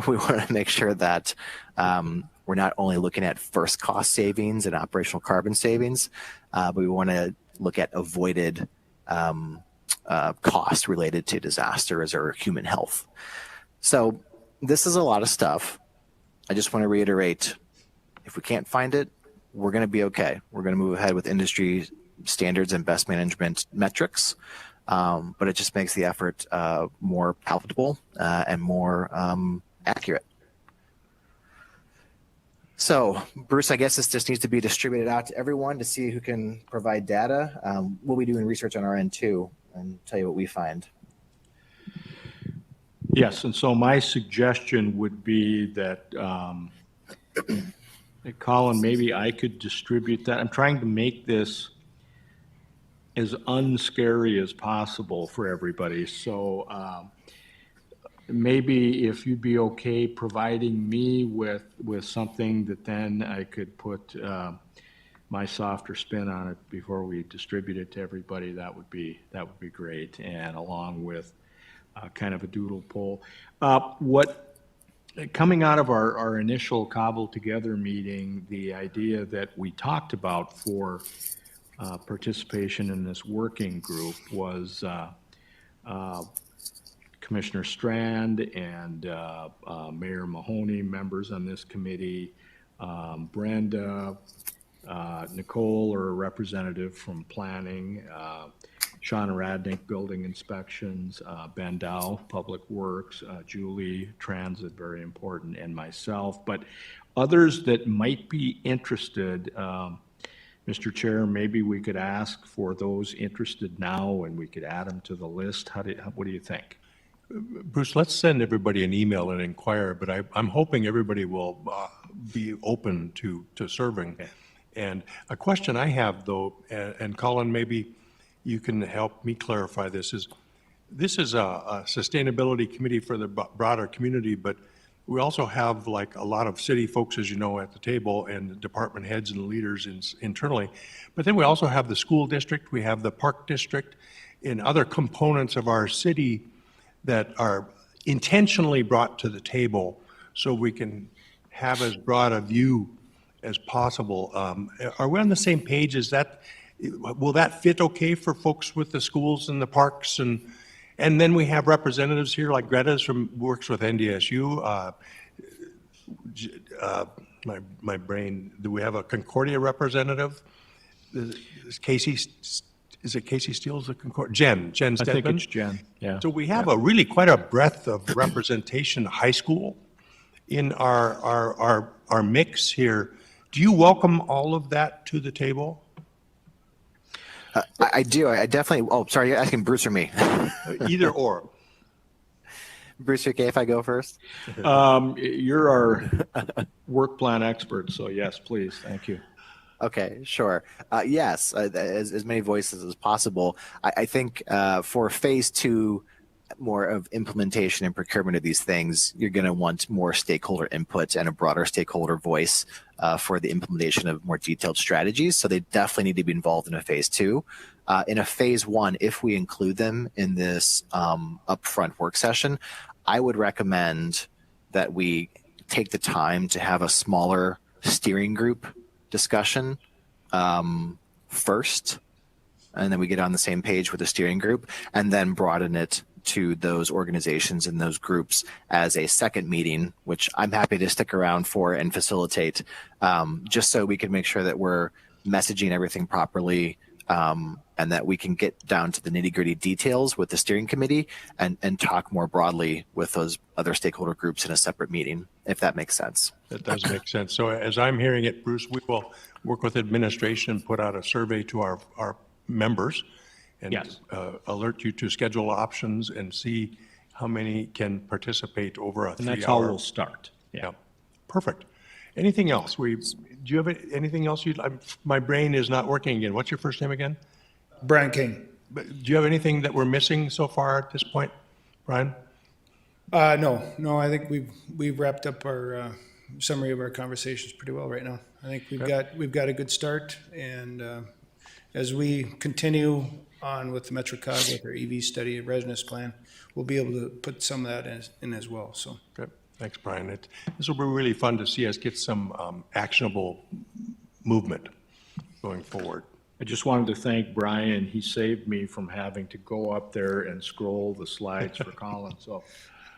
We want to make sure that we're not only looking at first cost savings and operational carbon savings, but we want to look at avoided costs related to disasters or human health. So this is a lot of stuff. I just want to reiterate, if we can't find it, we're going to be okay. We're going to move ahead with industry standards and best management metrics. But it just makes the effort more palatable and more accurate. So, Bruce, I guess this just needs to be distributed out to everyone to see who can provide data. We'll be doing research on our end too and tell you what we find. Yes, and so my suggestion would be that, Colin, maybe I could distribute that. I'm trying to make this as unscary as possible for everybody. So maybe if you'd be okay providing me with something that then I could put my softer spin on it before we distribute it to everybody, that would be great. And along with kind of a doodle poll. Coming out of our initial cobbled together meeting, the idea that we talked about for participation in this working group was Commissioner Strand and Mayor Mahoney, members on this committee, Brenda, Nicole, or a representative from planning, Shauna Radnick, building inspections, Ben Dow, Public Works, Julie, transit, very important, and myself. But others that might be interested, Mr. Chair, maybe we could ask for those interested now and we could add them to the list. What do you think? Bruce, let's send everybody an email and inquire, but I'm hoping everybody will be open to serving. Okay. And a question I have, though, and Colin, maybe you can help me clarify this is a sustainability committee for the broader community, but we also have like a lot of city folks, as you know, at the table, and department heads and leaders internally. But then we also have the school district, we have the park district, and other components of our city that are intentionally brought to the table so we can have as broad a view as possible. Are we on the same page? Will that fit okay for folks with the schools and the parks? And then we have representatives here like Greta's works with NDSU. My brain, do we have a Concordia representative? Is it Casey Steele's the Concordia? Jen Stedman? I think it's Jen, yeah. So we have quite a breadth of representation, high school, in our mix here. Do you welcome all of that to the table? I do. I definitely. Oh, sorry. You're asking Bruce or me? Either or. Bruce, you okay if I go first? You're our work plan expert, so yes, please, thank you. Okay, sure. Yes, as many voices as possible. I think for phase 2, more of implementation and procurement of these things, you're going to want more stakeholder input and a broader stakeholder voice for the implementation of more detailed strategies. So they definitely need to be involved in a phase 2. In a phase 1, if we include them in this upfront work session, I would recommend that we take the time to have a smaller steering group discussion first, and then we get on the same page with the steering group, and then broaden it to those organizations and those groups as a second meeting, which I'm happy to stick around for and facilitate, just so we can make sure that we're messaging everything properly, and that we can get down to the nitty-gritty details with the steering committee and talk more broadly with those other stakeholder groups in a separate meeting, if that makes sense. That does make sense. So as I'm hearing it, Bruce, we will work with administration and put out a survey to our members and Yes. Alert you to schedule options and see how many can participate over a 3-hour. And that's how we'll start. Yeah, perfect. Anything else? Do you have anything else my brain is not working again. What's your first name again? Brian King. Do you have anything that we're missing so far at this point, Brian? No, I think we've wrapped up our summary of our conversations pretty well right now. I think we've got a good start, and as we continue on with the MetroCog with our EV study and readiness plan, we'll be able to put some of that in as well. So. Okay. Thanks, Brian. This will be really fun to see us get some actionable movement going forward. I just wanted to thank Brian. He saved me from having to go up there and scroll the slides for Colin. So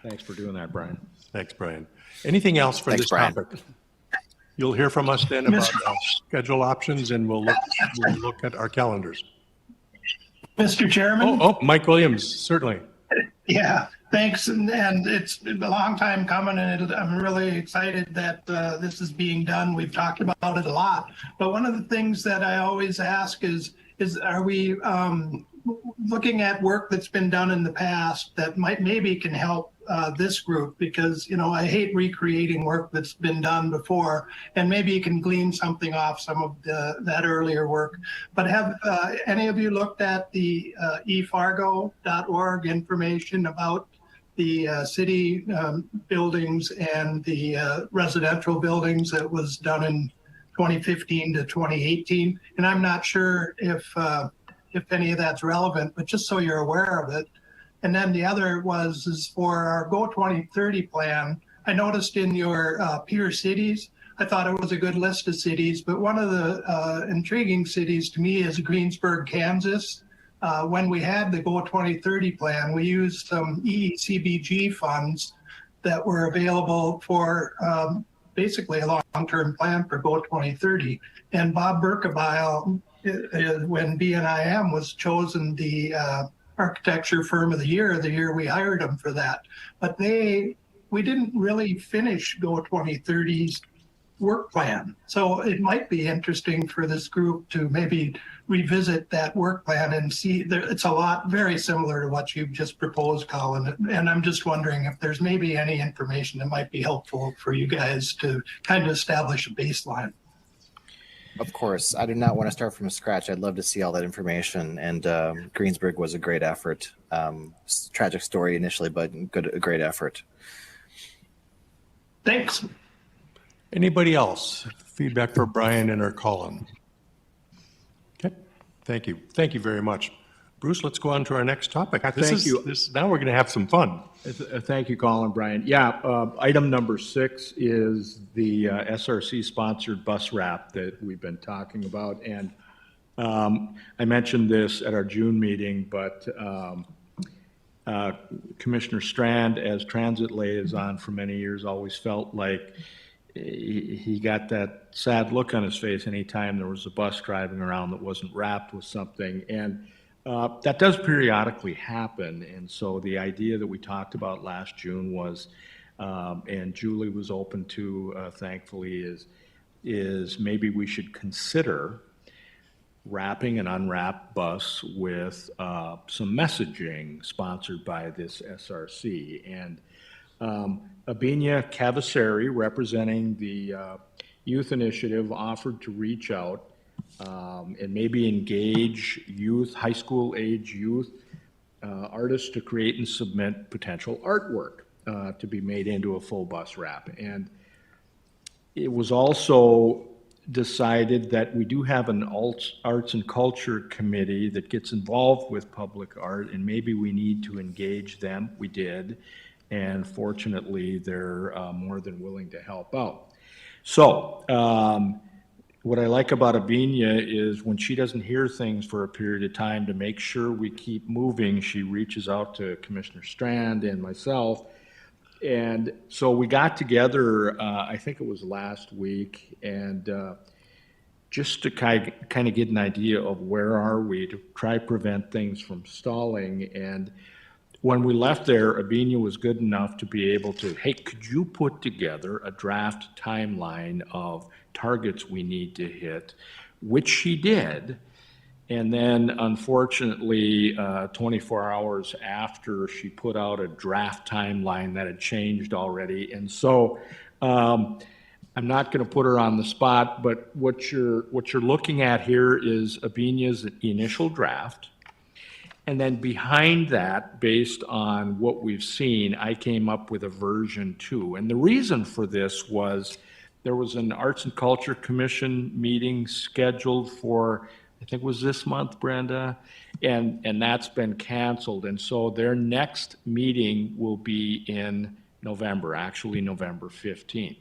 thanks for doing that, Brian. Thanks, Brian. Anything else for this topic? You'll hear from us then about schedule options, and we'll look at our calendars. Mr. Chairman? Oh, Mike Williams, certainly. Yeah, thanks. And it's been a long time coming, and I'm really excited that this is being done. We've talked about it a lot. But one of the things that I always ask is are we looking at work that's been done in the past that maybe can help this group? Because, I hate recreating work that's been done before, and maybe you can glean something off some of that earlier work. But have any of you looked at the efargo.org information about the city buildings and the residential buildings that was done in 2015 to 2018? And I'm not sure if any of that's relevant, but just so you're aware of it. And then the other is for our Go 2030 plan. I noticed in your peer cities, I thought it was a good list of cities, but one of the intriguing cities to me is Greensburg, Kansas. When we had the Go 2030 plan, we used some EECBG funds that were available for basically a long-term plan for Go 2030. And Bob Berkebile, when BNIM was chosen the architecture firm of the year we hired them for that. But we didn't really finish Go 2030's work plan. So it might be interesting for this group to maybe revisit that work plan and see it's a lot very similar to what you've just proposed, Colin. And I'm just wondering if there's maybe any information that might be helpful for you guys to kind of establish a baseline. Of course, I do not want to start from scratch. I'd love to see all that information. And Greensburg was a great effort. Tragic story initially, but a great effort. Thanks. Anybody else? Feedback for Brian and or Colin? Okay, thank you. Thank you very much. Bruce, let's go on to our next topic. Thank you. Now we're going to have some fun. Thank you, Colin, Brian. Yeah, item number 6 is the SRC-sponsored bus wrap that we've been talking about. And I mentioned this at our June meeting, but Commissioner Strand, as transit liaison for many years, always felt like he got that sad look on his face anytime there was a bus driving around that wasn't wrapped with something. And that does periodically happen. And so the idea that we talked about last June was, and Julie was open to, thankfully, is maybe we should consider wrapping an unwrapped bus with some messaging sponsored by this SRC. And Abinia Cavassari, representing the Youth Initiative, offered to reach out and maybe engage youth, high school age youth, artists to create and submit potential artwork to be made into a full bus wrap. And it was also decided that we do have an arts and culture committee that gets involved with public art, and maybe we need to engage them. We did, and fortunately, they're more than willing to help out. So, what I like about Abinia is when she doesn't hear things for a period of time, to make sure we keep moving, she reaches out to Commissioner Strand and myself. And so we got together, I think it was last week, and just to kind of get an idea of where are we, to try to prevent things from stalling. And when we left there, Abinia was good enough to be able to, hey, could you put together a draft timeline of targets we need to hit, which she did. And then, unfortunately, 24 hours after, she put out a draft timeline that had changed already. And so I'm not going to put her on the spot, but what you're looking at here is Abinia's initial draft. And then behind that, based on what we've seen, I came up with a version 2. And the reason for this was there was an Arts and Culture Commission meeting scheduled for, I think it was this month, Brenda, and that's been canceled. And so their next meeting will be in November, actually November 15th.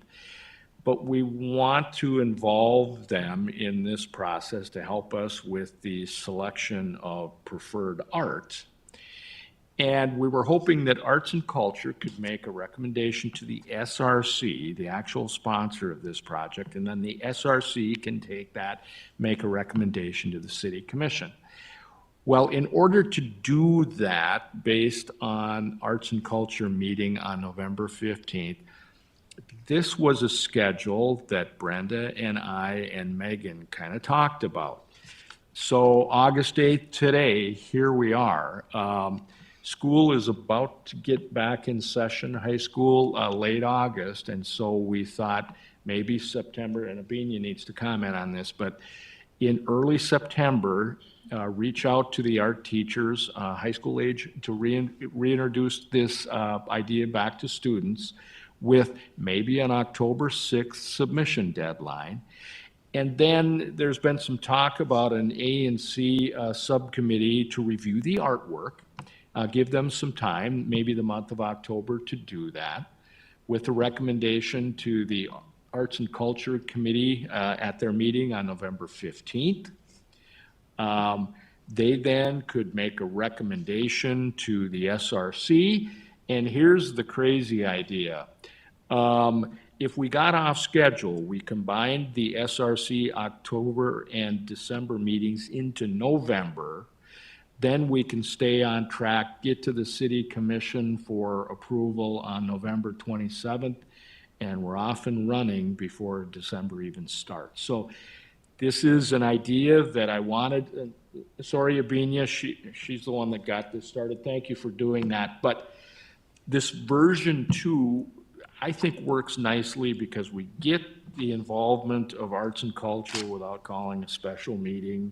But we want to involve them in this process to help us with the selection of preferred art. And we were hoping that Arts and Culture could make a recommendation to the SRC, the actual sponsor of this project, and then the SRC can take that, make a recommendation to the City Commission. Well, in order to do that, based on Arts and Culture meeting on November 15th, this was a schedule that Brenda and I and Megan kind of talked about. So August 8th today, here we are. School is about to get back in session, high school, late August, and so we thought maybe September, and Abinia needs to comment on this, but in early September, reach out to the art teachers, high school age, to reintroduce this idea back to students with maybe an October 6th submission deadline. And then there's been some talk about an A and C subcommittee to review the artwork. Give them some time, maybe the month of October, to do that, with a recommendation to the Arts and Culture Committee at their meeting on November 15th. They then could make a recommendation to the SRC, and here's the crazy idea. If we got off schedule, we combined the SRC October and December meetings into November, then we can stay on track, get to the City Commission for approval on November 27th, and we're off and running before December even starts. So this is an idea that I wanted. Sorry, Abinia, she's the one that got this started. Thank you for doing that. But this version 2, I think, works nicely because we get the involvement of arts and culture without calling a special meeting.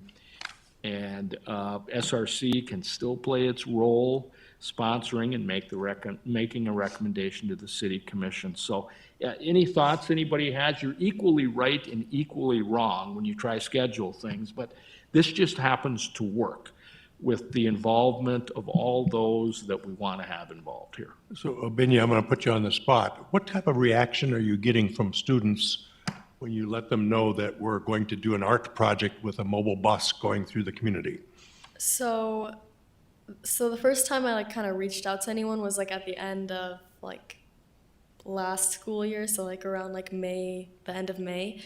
And SRC can still play its role sponsoring and making a recommendation to the City Commission. So any thoughts anybody has? You're equally right and equally wrong when you try to schedule things, but this just happens to work. with the involvement of all those that we want to have involved here. So, Binya, I'm going to put you on the spot. What type of reaction are you getting from students when you let them know that we're going to do an art project with a mobile bus going through the community? So the first time I like kind of reached out to anyone was like at the end of like last school year, so like around like May, the end of May.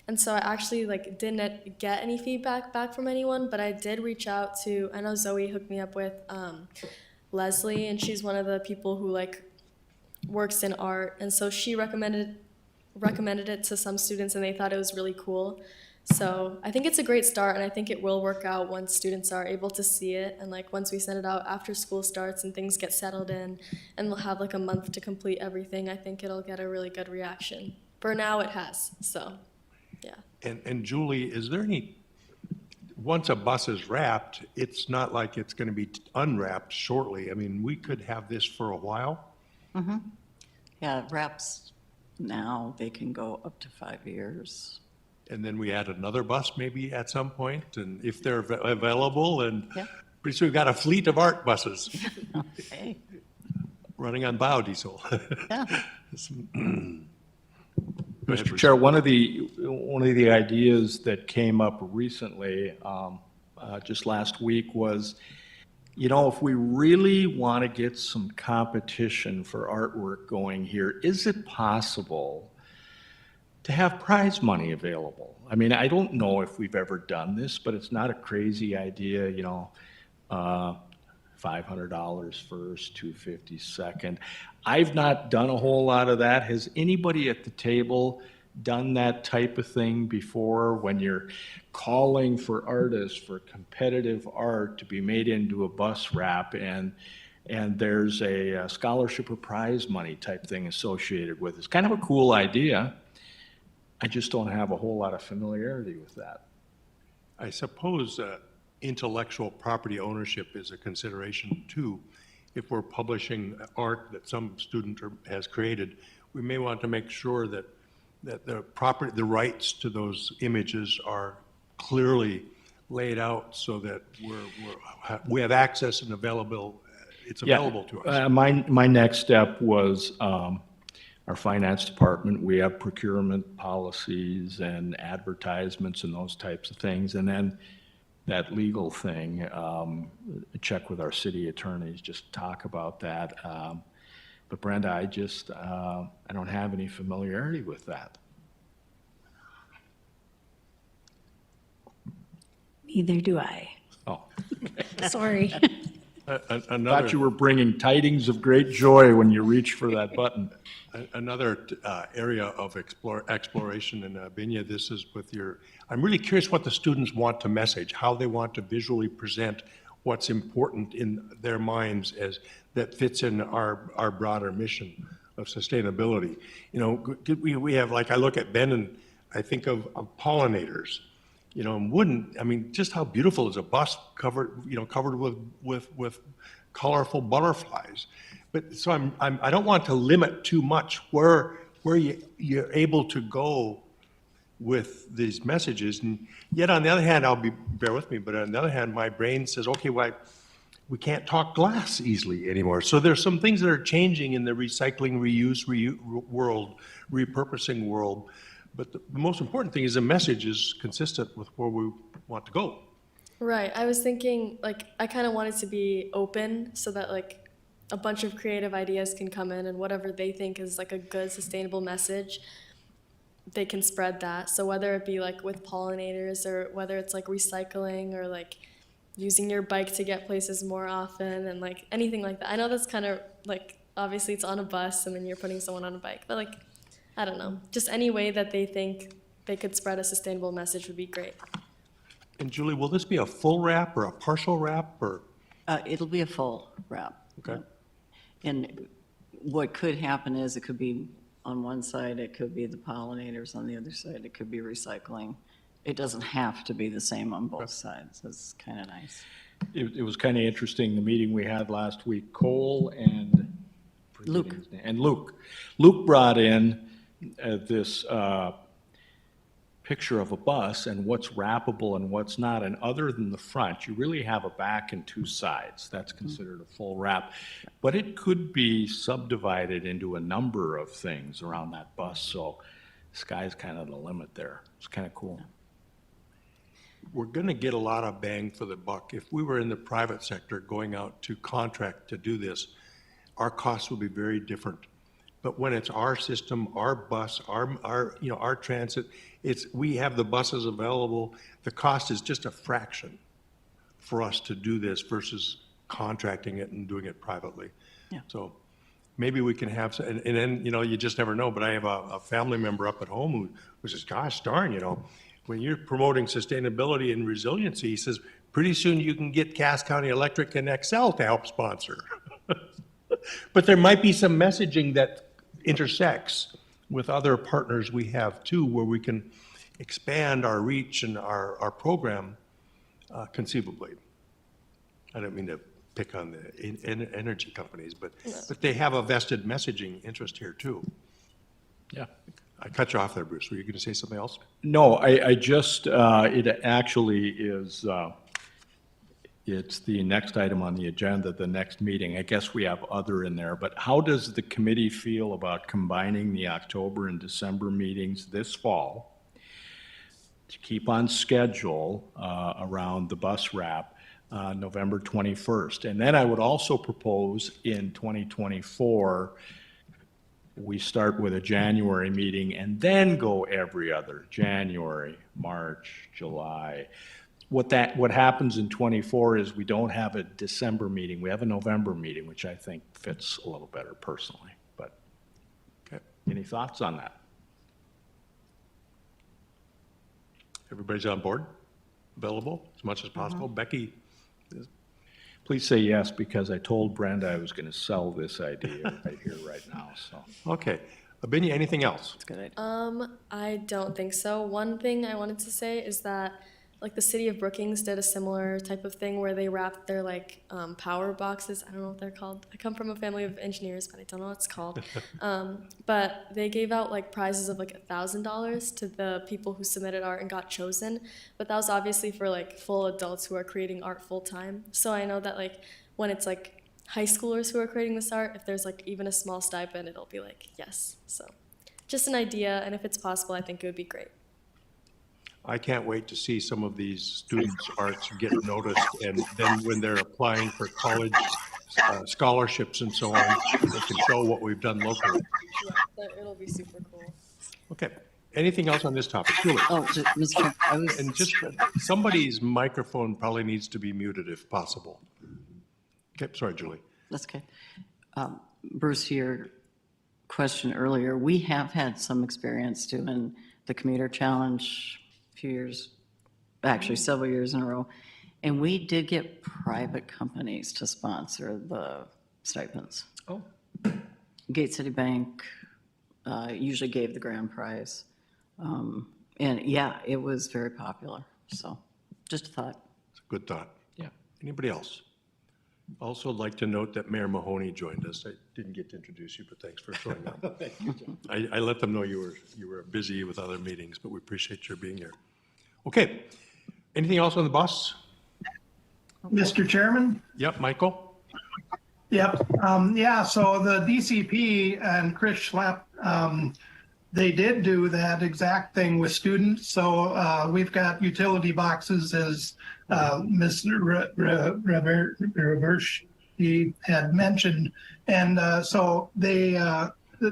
And so I actually like didn't get any feedback back from anyone, but I did reach out to, I know Zoe hooked me up with Leslie, and she's one of the people who like works in art, and so she recommended it to some students, and they thought it was really cool. So I think it's a great start, and I think it will work out once students are able to see it, and like once we send it out after school starts and things get settled in, and we'll have like a month to complete everything. I think it'll get a really good reaction. For now, it has. So, yeah. And Julie, is there any, once a bus is wrapped, it's not like it's going to be unwrapped shortly. I mean, we could have this for a while. Yeah, wraps now, they can go up to 5 years. And then we add another bus maybe at some point, and if they're available, and Yeah. pretty soon we've got a fleet of art buses Hey, running on biodiesel. yeah. Go ahead, Mr. Bruce. Chair, one of the ideas that came up recently, just last week, was, you know, if we really want to get some competition for artwork going here, is it possible to have prize money available? I mean, I don't know if we've ever done this, but it's not a crazy idea, you know, $500 first, $250 second. I've not done a whole lot of that. Has anybody at the table done that type of thing before, when you're calling for artists for competitive art to be made into a bus wrap, and there's a scholarship or prize money type thing associated with it? It's kind of a cool idea. I just don't have a whole lot of familiarity with that. I suppose intellectual property ownership is a consideration too. If we're publishing art that some student has created, we may want to make sure that the rights to those images are clearly laid out so that we have access and it's available to us. My next step was our finance department. We have procurement policies and advertisements and those types of things. And then that legal thing, check with our city attorneys, just talk about that. But Brenda, I don't have any familiarity with that. Neither do I. Oh, Sorry. thought you were bringing tidings of great joy when you reached for that button. Another area of exploration, and Binya, this is with I'm really curious what the students want to message, how they want to visually present what's important in their minds that fits in our broader mission of sustainability. You know, we have, like, I look at Ben and I think of pollinators, you know, and I mean, just how beautiful is a bus covered with colorful butterflies. But so I don't want to limit too much where you're able to go with these messages. And yet on the other hand, bear with me, but on the other hand, my brain says, okay, well, we can't talk glass easily anymore. So there's some things that are changing in the recycling, reuse, world, repurposing world. But the most important thing is the message is consistent with where we want to go. Right. I was thinking, like, I kind of wanted to be open so that, like, a bunch of creative ideas can come in, and whatever they think is, like, a good, sustainable message, they can spread that. So whether it be, like, with pollinators, or whether it's, like, recycling, or, like, using your bike to get places more often, and, like, anything like that. I know that's kind of, like, obviously it's on a bus, and then you're putting someone on a bike. But, like, I don't know. Just any way that they think they could spread a sustainable message would be great. And Julie, will this be a full wrap or a partial wrap, or? It'll be a full wrap. Okay. And what could happen is it could be on one side, it could be the pollinators, on the other side, it could be recycling. It doesn't have to be the same on both sides. It's kind of nice. It was kind of interesting, the meeting we had last week, Cole and Luke. Luke. Luke brought in this picture of a bus and what's wrappable and what's not. And other than the front, you really have a back and two sides. That's considered a full wrap. But it could be subdivided into a number of things around that bus. So sky's kind of the limit there. It's kind of cool. We're going to get a lot of bang for the buck. If we were in the private sector going out to contract to do this, our costs would be very different. But when it's our system, our bus, our transit, we have the buses available. The cost is just a fraction for us to do this versus contracting it and doing it privately. Yeah. So maybe we can have, and then, you just never know, but I have a family member up at home who says, gosh darn, when you're promoting sustainability and resiliency, he says, pretty soon you can get Cass County Electric and Excel to help sponsor. But there might be some messaging that intersects with other partners we have too, where we can expand our reach and our program conceivably. I don't mean to pick on the energy companies, but they have a vested messaging interest here too. Yeah. I cut you off there, Bruce. Were you going to say something else? No, I just, it actually is, it's the next item on the agenda, the next meeting. I guess we have other in there, but how does the committee feel about combining the October and December meetings this fall to keep on schedule around the bus wrap November 21st? And then I would also propose in 2024, we start with a January meeting and then go every other January, March, July. What happens in 24 is we don't have a December meeting. We have a November meeting, which I think fits a little better personally. But okay. Any thoughts on that? Everybody's on board? Available as much as possible? Becky? Please say yes, because I told Brenda I was going to sell this idea right here, right now. So Okay. Abinia, anything else? That's a good idea. I don't think so. One thing I wanted to say is that the city of Brookings did a similar type of thing where they wrapped their power boxes. I don't know what they're called. I come from a family of engineers, but I don't know what it's called. But they gave out prizes of $1,000 to the people who submitted art and got chosen. But that was obviously for full adults who are creating art full time. So I know that when it's high schoolers who are creating this art, if there's even a small stipend, it'll be yes. So just an idea, and if it's possible, I think it would be great. I can't wait to see some of these students' arts get noticed, and then when they're applying for college scholarships and so on, they can show what we've done locally. Yeah, it'll be super cool. Okay. Anything else on this topic? Julie? Oh, Mr. Chair, I was. And just somebody's microphone probably needs to be muted if possible. Okay, sorry, Julie. That's okay. Bruce, your question earlier, we have had some experience doing the commuter challenge a few years, actually several years in a row. And we did get private companies to sponsor the stipends. Oh. Gate City Bank usually gave the grand prize. And yeah, it was very popular. So just a thought. It's a good thought. Yeah. Anybody else? Also like to note that Mayor Mahoney joined us. I didn't get to introduce you, but thanks for showing up. Thank you, John. I let them know you were busy with other meetings, but we appreciate your being here. Okay. Anything else on the bus? Mr. Chairman? Yep, Michael? Yep. Yeah, so the DCP and Chris Schlepp, they did do that exact thing with students. So we've got utility boxes, as Ms. Reversh had mentioned. And so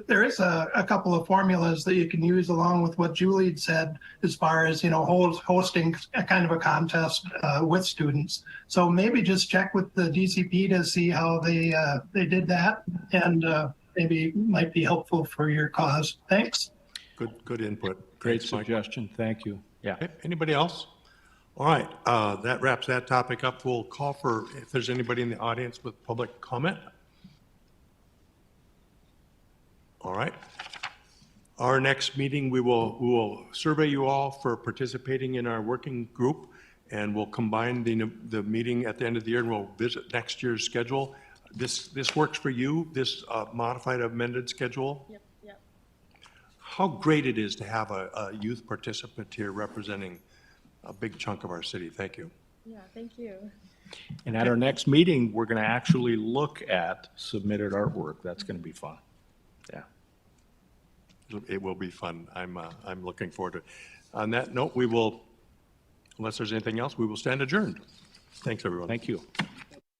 there is a couple of formulas that you can use along with what Julie said, as far as, hosting a kind of a contest with students. So maybe just check with the DCP to see how they did that, and maybe might be helpful for your cause. Thanks. Good input. Great Thanks, Michael. suggestion. Thank you. Yeah. Okay, anybody else? All right, that wraps that topic up. We'll call for, if there's anybody in the audience with public comment. All right. Our next meeting, we will survey you all for participating in our working group, and we'll combine the meeting at the end of the year, and we'll visit next year's schedule. This works for you, this modified amended schedule? Yep, yep. how great it is to have a youth participant here representing a big chunk of our city. Thank you. Yeah, thank you. And at our next meeting, we're going to actually look at submitted artwork. That's going to be fun. Yeah. It will be fun. I'm looking forward to it. On that note, we will, unless there's anything else, we will stand adjourned. Thanks, everyone. Thank you.